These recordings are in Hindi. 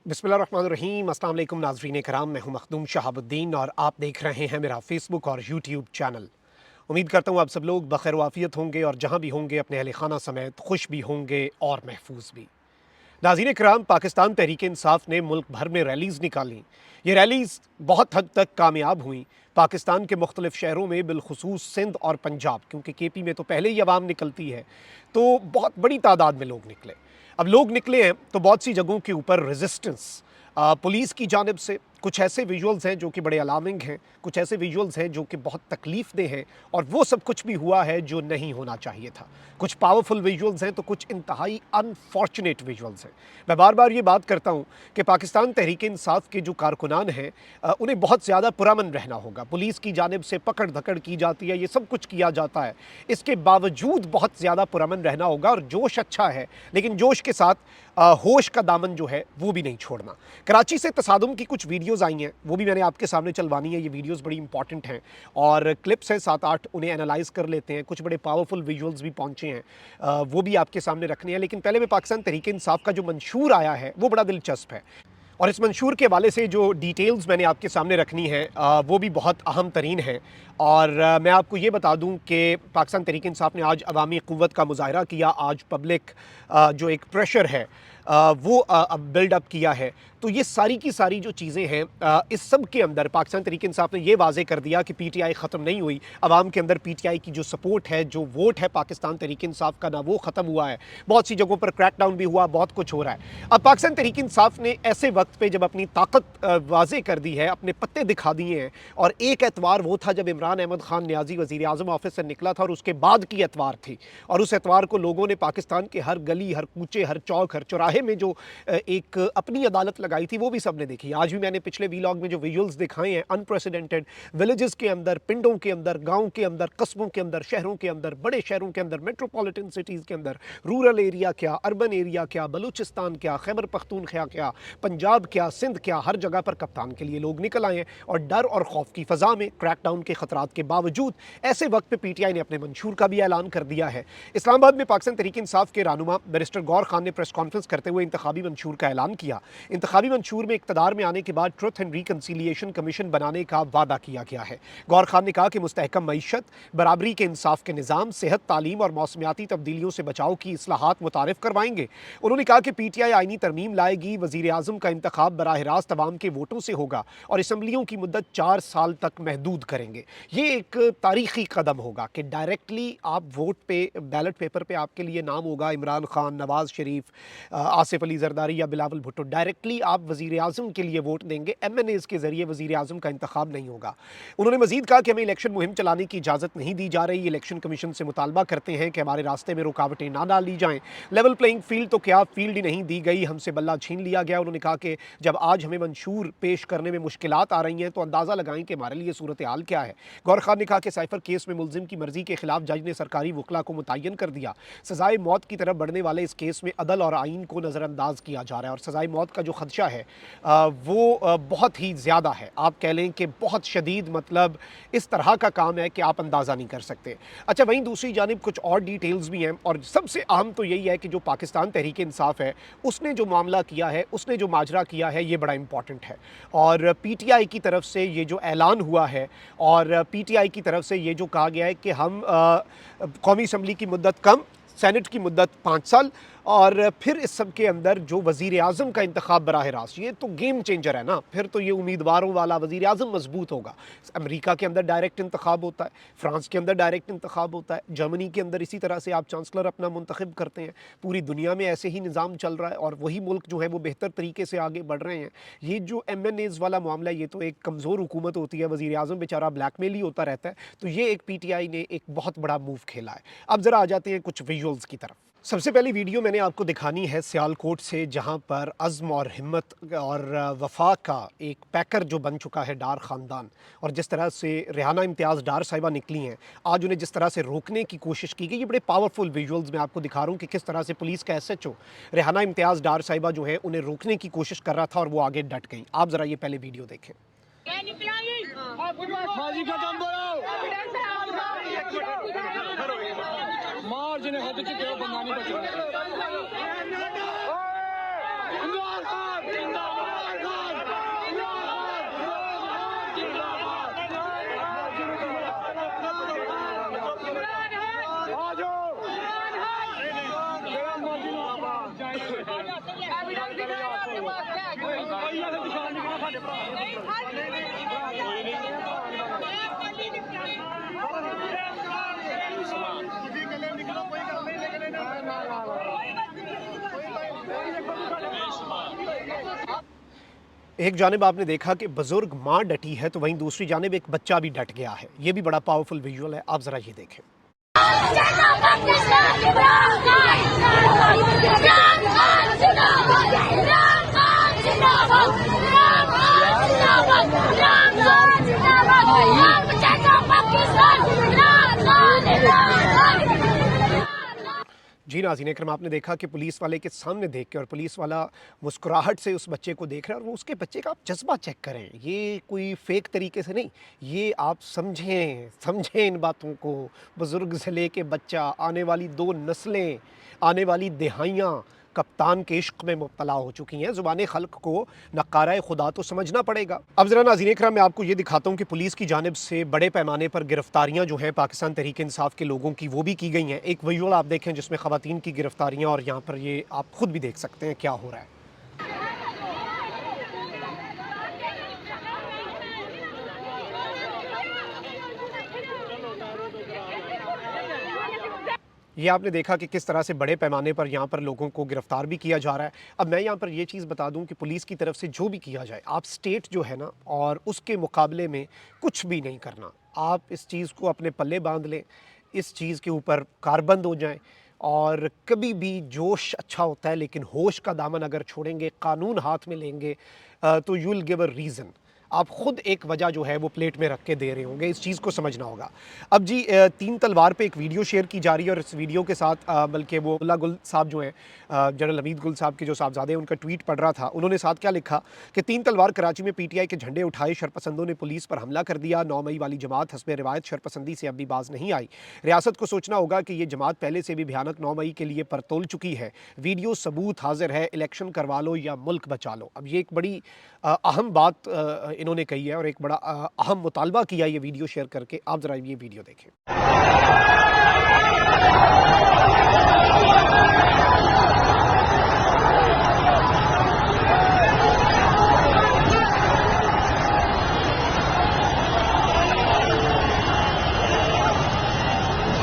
बिस्मिल्लाहिर्रहमानिर्रहीम। अस्सलाम वालेकुम नाज़रीन कराम, मैं हूं मखदूम शहाबुद्दीन और आप देख रहे हैं मेरा फेसबुक और यूट्यूब चैनल। उम्मीद करता हूं आप सब लोग बखैर वाफ़ियत होंगे और जहां भी होंगे अपने अहल खाना समेत खुश भी होंगे और महफूज भी। नाज़रीन कराम, पाकिस्तान तहरीक इंसाफ ने मुल्क भर में रैलीज़ निकाली। ये रैलीज़ बहुत हद तक कामयाब हुई। पाकिस्तान के मुख्तलिफ शहरों में बिलखुसूस सिंध और पंजाब, क्योंकि केपी में तो पहले ही अवाम निकलती है, तो बहुत बड़ी तादाद में लोग निकले। अब लोग निकले हैं तो बहुत सी जगहों के ऊपर रेजिस्टेंस पुलिस की जानिब से, कुछ ऐसे विजुअल्स हैं जो कि बड़े अलार्मिंग हैं, कुछ ऐसे विजुअल्स हैं जो कि बहुत तकलीफ दे हैं, और वो सब कुछ भी हुआ है जो नहीं होना चाहिए था। कुछ पावरफुल विजुअल्स हैं तो कुछ इंतहाई अनफॉर्चुनेट विजुअल्स हैं। मैं बार बार ये बात करता हूँ कि पाकिस्तान तहरीक इंसाफ के जो कारकुनान हैं, उन्हें बहुत ज़्यादा पुरअमन रहना होगा। पुलिस की जानिब से पकड़ धकड़ की जाती है, ये सब कुछ किया जाता है, इसके बावजूद बहुत ज़्यादा पुरअमन रहना होगा। और जोश अच्छा है, लेकिन जोश के साथ होश का दामन जो है वो भी नहीं छोड़ना। कराची से तसादुम की कुछ वीडियोस आई हैं, वो भी मैंने आपके सामने चलवानी है। ये वीडियोस बड़ी इंपॉर्टेंट हैं और क्लिप्स हैं 7-8, उन्हें एनालाइज कर लेते हैं। कुछ बड़े पावरफुल विजुअल्स भी पहुंचे हैं, वो भी आपके सामने रखने हैं। लेकिन पहले मैं पाकिस्तान तहरीक इंसाफ का जो मंशूर आया है वो बड़ा दिलचस्प है, और इस मंशूर के हवाले से जो डिटेल्स मैंने आपके सामने रखनी है वो भी बहुत अहम तरीन है। और मैं आपको ये बता दूं कि पाकिस्तान तहरीक इंसाफ ने आज अवामी क़ुव्वत का मुज़ाहरा किया। आज पब्लिक जो एक प्रेशर है वो बिल्डअप किया है। तो ये सारी की सारी जो चीज़ें हैं, इस सब के अंदर पाकिस्तान तहरीक इंसाफ ने ये वाज़े कर दिया कि पीटीआई ख़त्म नहीं हुई। अवाम के अंदर पीटीआई की जो सपोर्ट है, जो वोट है पाकिस्तान तहरीक इंसाफ का, ना वो ख़त्म हुआ है। बहुत सी जगहों पर क्रैकडाउन भी हुआ, बहुत कुछ हो रहा है। अब पाकिस्तान तहरीक इंसाफ ने ऐसे वक्त पे जब अपनी ताकत वाज़े कर दी है, अपने पत्ते दिखा दिए हैं, और एक एतवार वो था जब इमरान अहमद खान न्याजी वज़ीर आज़म ऑफिस से निकला था, और उसके बाद की एतवार थी। और उस एतवार को लोगों ने पाकिस्तान के हर गली, हर कूचे, हर चौक, हर चौराहे में जो एक अपनी अदालत लगाई थी, वो भी सबने देखी। आज भी मैंने पिछले वीलॉग में जो विजुअल्स दिखाए हैं, अनप्रेसिडेंटेड, विलेजेस के अंदर, पिंडों के अंदर, गाँव के अंदर, कस्बों के अंदर, शहरों के अंदर, बड़े शहरों के अंदर, मेट्रोपॉलिटन सिटीज़ के अंदर, रूरल एरिया क्या, अर्बन एरिया क्या, बलूचिस्तान क्या, खैबर पख्तूनख्वा क्या, पंजाब क्या, सिंध क्या, हर जगह पर कप्तान के लिए लोग निकल आए हैं। और डर और खौफ की फ़ज़ा में, क्रैकडाउन के ख़तरात के बावजूद, ऐसे वक्त पे पीटीआई ने अपने मंशूर का भी ऐलान कर दिया है। इस्लामाबाद में पाकिस्तान तहरीक इंसाफ के रहनुमा बैरिस्टर गौर खान ने प्रेस कॉन्फ्रेंस करते हुए इंतखाबी मंशूर का ऐलान किया। इंतखाबी मंशूर में इक़्तिदार में आने के बाद ट्रुथ एंड रिकन्सिलियेशन कमीशन बनाने का वादा किया गया है। गौर खान ने कहा कि मुस्तहकम मईशत, बराबरी के इंसाफ के निज़ाम, सेहत, तालीम और मौसमियाती तब्दीलियों से बचाव की इस्लाहात मुतारिफ करवाएंगे। उन्होंने कहा कि पीटीआई आईनी तरमीम लाएगी, वज़ीर आज़म का इंतखाब बराह रास्त अवाम के वोटों से होगा, और असम्बलियों की मुद्दत 4 साल तक महदूद करेंगे। ये एक तारीखी कदम होगा कि डायरेक्टली आप वोट पे, बैलेट पेपर पे आपके लिए नाम होगा इमरान खान, नवाज़ शरीफ, आसिफ अली जरदारी या बिलावल भुट्टो। डायरेक्टली आप वज़ीर आज़म के लिए वोट देंगे, एमएनएज़ के ज़रिए वज़ीर आज़म का इंतखाब नहीं होगा। उन्होंने मज़ीद कहा कि हमें इलेक्शन मुहिम चलाने की इजाज़त नहीं दी जा रही। इलेक्शन कमीशन से मुतालबा करते हैं कि हमारे रास्ते में रुकावटें ना डाली जाएँ। लेवल प्लेइंग फील्ड तो क्या, फील्ड ही नहीं दी गई, हमसे बल्ला छीन लिया गया। उन्होंने कहा कि जब आज हमें मंशूर पेश करने में मुश्किलात आ रही हैं, तो अंदाज़ा लगाएं कि हमारे लिए सूरत हाल क्या है। गौर खान ने कहा कि साइफर केस में मुलजिम की मर्जी के खिलाफ जज ने सरकारी वकला को मुतय्यन कर दिया। सजाए मौत की तरफ बढ़ने वाले इस केस में अदल और आइन को नज़रअंदाज किया जा रहा है, और सजाए मौत का जो खदशा है वो बहुत ही ज़्यादा है। आप कह लें कि बहुत शदीद, मतलब इस तरह का काम है कि आप अंदाज़ा नहीं कर सकते। अच्छा, वहीं दूसरी जानिब कुछ और डिटेल्स भी हैं, और सबसे अहम तो यही है कि जो पाकिस्तान तहरीक इंसाफ है, उसने जो मामला किया है, उसने जो माजरा किया है, ये बड़ा इंपॉर्टेंट है। और पीटीआई की तरफ से ये जो ऐलान हुआ है, और पीटीआई की तरफ से ये जो कहा गया है कि हम कौमी असम्बली की मुद्दत कम, सेनेट की मुद्दत 5 साल, और फिर इस सब के अंदर जो वज़ीर आज़म का इंतखाब बराह रास्त, ये तो गेम चेंजर है ना। फिर तो ये उम्मीदवारों वाला वज़ीर आज़म मजबूत होगा। अमेरिका के अंदर डायरेक्ट इंतखाब होता है, फ्रांस के अंदर डायरेक्ट इंतखाब होता है, जर्मनी के अंदर इसी तरह से आप चांसलर अपना मुंतखब करते हैं। पूरी दुनिया में ऐसे ही निज़ाम चल रहा है, और वही मुल्क जो है वो बेहतर तरीके से आगे बढ़ रहे हैं। ये जो एमएनएज़ वाला मामला, ये तो एक कमज़ोर हुकूमत होती है, वज़ीर आज़म बेचारा ब्लैकमेल ही होता रहता है। तो ये एक पीटीआई ने एक बहुत बड़ा मूव खेला है। अब ज़रा आ जाते हैं कुछ विजुअल्स की तरफ। सबसे पहली वीडियो मैंने आपको दिखानी है सियालकोट से, जहां पर अज़्म और हिम्मत और वफा का एक पैकर जो बन चुका है डार ख़ानदान, और जिस तरह से रेहाना इम्तियाज़ डार साहिबा निकली हैं, आज उन्हें जिस तरह से रोकने की कोशिश की गई, ये बड़े पावरफुल विजुअल्स मैं आपको दिखा रहा हूँ कि किस तरह से पुलिस का एसएचओ रेहाना इम्तियाज़ डार साहिबा जो है उन्हें रोकने की कोशिश कर रहा था, और वो आगे डट गई। आप ज़रा ये पहले वीडियो देखें। मार जिन्हें हद चुके हो, बंदा नहीं बच रहा। एक जानिब आपने देखा कि बुजुर्ग माँ डटी है तो वहीं दूसरी जानिब एक बच्चा भी डट गया है। ये भी बड़ा पावरफुल विजुअल है, आप जरा ये देखें। जी नाज़रीन इकराम, आपने देखा कि पुलिस वाले के सामने देख के और पुलिस वाला मुस्कुराहट से उस बच्चे को देख रहा है और वो उसके बच्चे का आप जज्बा चेक करें। ये कोई फेक तरीके से नहीं, ये आप समझें इन बातों को। बुज़ुर्ग से लेके बच्चा, आने वाली 2 नस्लें, आने वाली दिहाइयाँ कप्तान के इश्क में मुब्तला हो चुकी हैं। ज़ुबान खल्क को नक्कारा खुदा तो समझना पड़ेगा। अब ज़रा नाज़रीन इकराम, मैं आपको ये दिखाता हूँ कि पुलिस की जानिब से बड़े पैमाने पर गिरफ्तारियाँ जो हैं पाकिस्तान तहरीक इंसाफ के लोगों की, वो भी की गई हैं। एक विजुअल आप देखें जिसमें ख़वातीन की गिरफ्तारियाँ, और यहाँ पर ये आप ख़ुद भी देख सकते हैं क्या हो रहा है। ये आपने देखा कि किस तरह से बड़े पैमाने पर यहाँ पर लोगों को गिरफ्तार भी किया जा रहा है। अब मैं यहाँ पर ये चीज़ बता दूँ कि पुलिस की तरफ से जो भी किया जाए, आप स्टेट जो है ना, और उसके मुकाबले में कुछ भी नहीं करना। आप इस चीज़ को अपने पल्ले बांध लें, इस चीज़ के ऊपर कारबंद हो जाएं, और कभी भी जोश अच्छा होता है लेकिन होश का दामन अगर छोड़ेंगे, कानून हाथ में लेंगे, तो you will give a reason. आप खुद एक वजह जो है वो प्लेट में रख के दे रहे होंगे, इस चीज़ को समझना होगा। अब जी 3 तलवार पे एक वीडियो शेयर की जा रही है और इस वीडियो के साथ बल्कि वो मुल्ला गुल साहब जो हैं, जनरल हमीद गुल साहब के जो साहबजादे हैं, उनका ट्वीट पढ़ रहा था। उन्होंने साथ क्या लिखा कि 3 तलवार कराची में पीटीआई के झंडे उठाए शरपसंदों ने पुलिस पर हमला कर दिया। 9 मई वाली जमात हस्बे रिवायत शरपसंदी से अब भी बाज नहीं आई। रियासत को सोचना होगा कि ये जमात पहले से भी भयानक 9 मई के लिए परतोल चुकी है। वीडियो सबूत हाजिर है, इलेक्शन करवा लो या मुल्क बचा लो। अब ये एक बड़ी अहम बात इन्होंने कही है और एक बड़ा अहम मुतालबा किया ये वीडियो शेयर करके। आप ज़रा ये वीडियो देखें।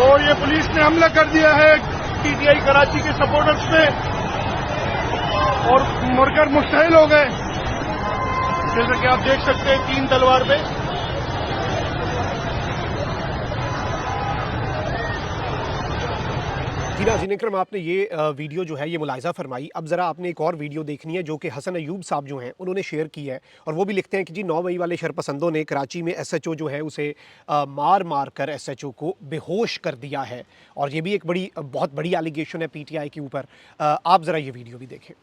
और ये पुलिस ने हमला कर दिया है पीटीआई कराची के सपोर्टर्स पे और मरकर मुस्तहिल हो गए। जैसा कि आप देख सकते हैं 3 तलवार पे। जी नाज़रीन इकराम, आपने ये वीडियो जो है ये मुलाहिज़ा फरमाई। अब ज़रा आपने एक और वीडियो देखनी है जो कि हसन अयूब साहब जो हैं उन्होंने शेयर की है, और वो भी लिखते हैं कि जी 9 मई वाले शरपसंदों ने कराची में एसएचओ जो है उसे मार कर एसएचओ को बेहोश कर दिया है, और ये भी एक बहुत बड़ी एलिगेशन है पीटीआई के ऊपर। आप ज़रा ये वीडियो भी देखें।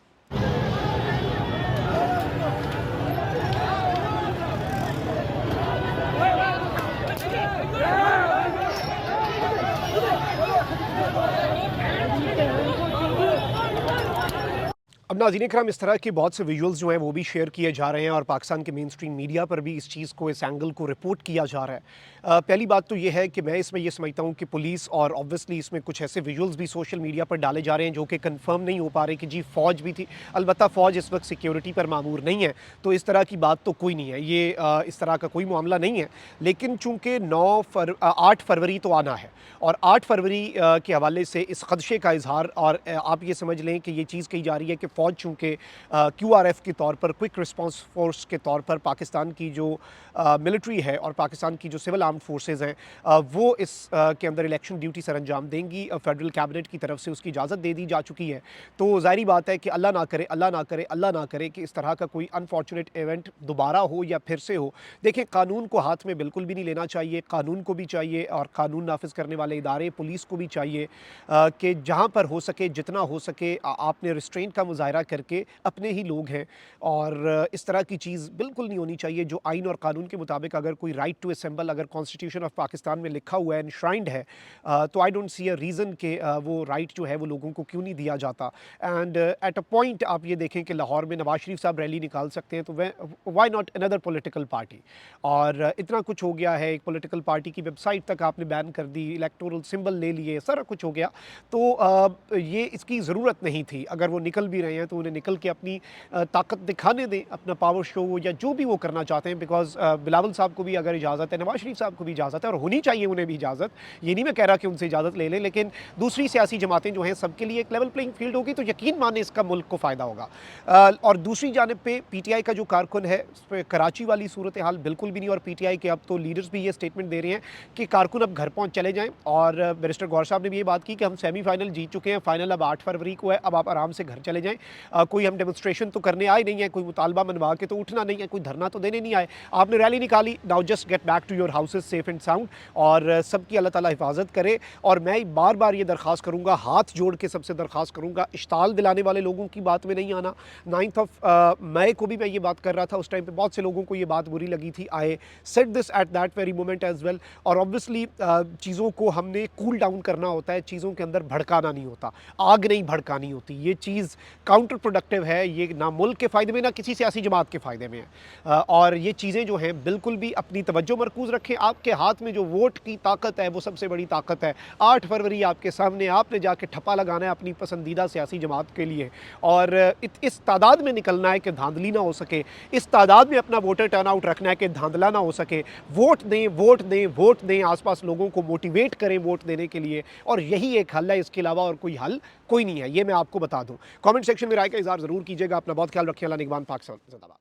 अब नाज़रीन इकराम, इस तरह के बहुत से विजुअल्स जो हैं वो भी शेयर किए जा रहे हैं और पाकिस्तान के मेन स्ट्रीम मीडिया पर भी इस चीज़ को, इस एंगल को रिपोर्ट किया जा रहा है। पहली बात तो ये है कि मैं इसमें ये समझता हूँ कि पुलिस, और ऑब्वियसली इसमें कुछ ऐसे विजुअल्स भी सोशल मीडिया पर डाले जा रहे हैं जो कि कंफर्म नहीं हो पा रहे कि जी फ़ौज भी थी। अलबत्ता फ़ौज इस वक्त सिक्योरिटी पर मामूर नहीं है, तो इस तरह की बात तो कोई नहीं है, ये इस तरह का कोई मामला नहीं है। लेकिन चूँकि 8 फरवरी तो आना है, और 8 फरवरी के हवाले से इस खदशे का इजहार, और आप ये समझ लें कि ये चीज़ कही जा रही है कि फ़ौज चूँकि QRF के तौर पर, क्विक रिस्पांस फोर्स के तौर पर, पाकिस्तान की जो मिलिट्री है और पाकिस्तान की जो सिविल आर्म्ड फोर्सेस हैं, वो इस के अंदर इलेक्शन ड्यूटी सर अंजाम देंगी। फेडरल कैबिनेट की तरफ से उसकी इजाज़त दे दी जा चुकी है। तो ज़ाहिर बात है कि अल्लाह ना करे, अल्लाह ना करे, अल्लाह ना करे कि इस तरह का कोई अनफॉर्चुनेट इवेंट दोबारा हो या फिर से हो। देखिए, कानून को हाथ में बिल्कुल भी नहीं लेना चाहिए। कानून को भी चाहिए, और कानून नाफिज करने वाले इदारे, पुलिस को भी चाहिए कि जहाँ पर हो सके, जितना हो सके, आपने रिस्ट्रेंट का मुजाहरा करके, अपने ही लोग हैं, और इस तरह की चीज़ बिल्कुल नहीं होनी चाहिए। जो आइन और कानून के मुताबिक अगर कोई राइट टू असेंबल अगर कॉन्स्टिट्यूशन ऑफ पाकिस्तान में लिखा हुआ है, एनश्राइंड है, तो I don't see a reason कि वो राइट जो है वो लोगों को क्यों नहीं दिया जाता। एंड एट अ पॉइंट आप ये देखें कि लाहौर में नवाज शरीफ साहब रैली निकाल सकते हैं, तो why not another political party. और इतना कुछ हो गया है, एक पॉलिटिकल पार्टी की वेबसाइट तक आपने बैन कर दी, इलेक्टोरल सिंबल ले लिए, सारा कुछ हो गया। तो ये इसकी ज़रूरत नहीं थी। अगर वो निकल भी रहे हैं तो उन्हें निकल के अपनी ताकत दिखाने दें, अपना पावर शो या जो भी वो करना चाहते हैं। बिकॉज बिलावल साहब को भी अगर इजाज़त है, नवाज शरीफ साहब को भी इजाज़त है और होनी चाहिए उन्हें भी इजाज़त, ये नहीं मैं कह रहा कि उनसे इजाज़त ले लें, लेकिन दूसरी सियासी जमातें जो हैं सबके लिए एक लेवल प्लेइंग फील्ड होगी तो यकीन माने इसका मुल्क को फ़ायदा होगा। और दूसरी जानिब पे पीटीआई का जो कारकुन है, उस पे कराची वाली सूरत हाल बिल्कुल भी नहीं। और पीटीआई के अब तो लीडर्स भी ये स्टेटमेंट दे रहे हैं कि कारकुन अब घर पहुंच चले जाएं। और बैरिस्टर गौर साहब ने भी ये बात की कि हम सेमीफाइनल जीत चुके हैं, फाइनल अब 8 फरवरी को है, अब आप आराम से घर चले जाएं। कोई हम डेमोन्स्ट्रेशन तो करने आए नहीं है, कोई मुतालबा मनवा के तो उठना नहीं है, कोई धरना तो देने नहीं आए। आपने रैली निकाली, now just get back to your houses safe and sound. और सबकी अल्लाह ताला हिफाजत करे। और मैं बार बार ये दरख्वास्त करूँगा, हाथ जोड़ के सबसे दरख्वास्त करूँगा, इश्ताल दिलाने वाले लोगों की बात में नहीं आना। 9 मई को भी मैं ये बात कर रहा था, उस टाइम पे बहुत से लोगों को ये बात बुरी लगी थी। I said this at that very moment as well. और ऑब्वियसली चीज़ों को हमने कूल डाउन करना होता है, चीज़ों के अंदर भड़काना नहीं होता, आग नहीं भड़कानी होती। ये चीज़ काउंटर प्रोडक्टिव है, ये ना मुल्क के फ़ायदे में ना किसी सियासी जमात के फ़ायदे में है। और ये चीज़ें जो हैं बिल्कुल भी अपनी तवज्जो मरकूज़ रखें। आपके हाथ में जो वोट की ताकत है वो सबसे बड़ी ताकत है। 8 फरवरी आपके सामने, आपने जाके ठप्पा लगाना है अपनी पसंदीदा सियासी जमात के लिए। और इस तादाद में निकलना है कि धांधली ना हो सके, इस तादाद में अपना वोटर टर्नआउट रखना है कि धांधला ना हो सके। वोट दें, वोट दें, वोट दें, आसपास लोगों को मोटिवेट करें वोट देने के लिए। और यही एक हल है, इसके अलावा और कोई हल कोई नहीं है, ये मैं आपको बता दूं। कमेंट सेक्शन में राय का इज़हार ज़रूर कीजिएगा। अपना बहुत ख्याल रखिए। अल्लाह निगहबान। पाक जिंदाबाद।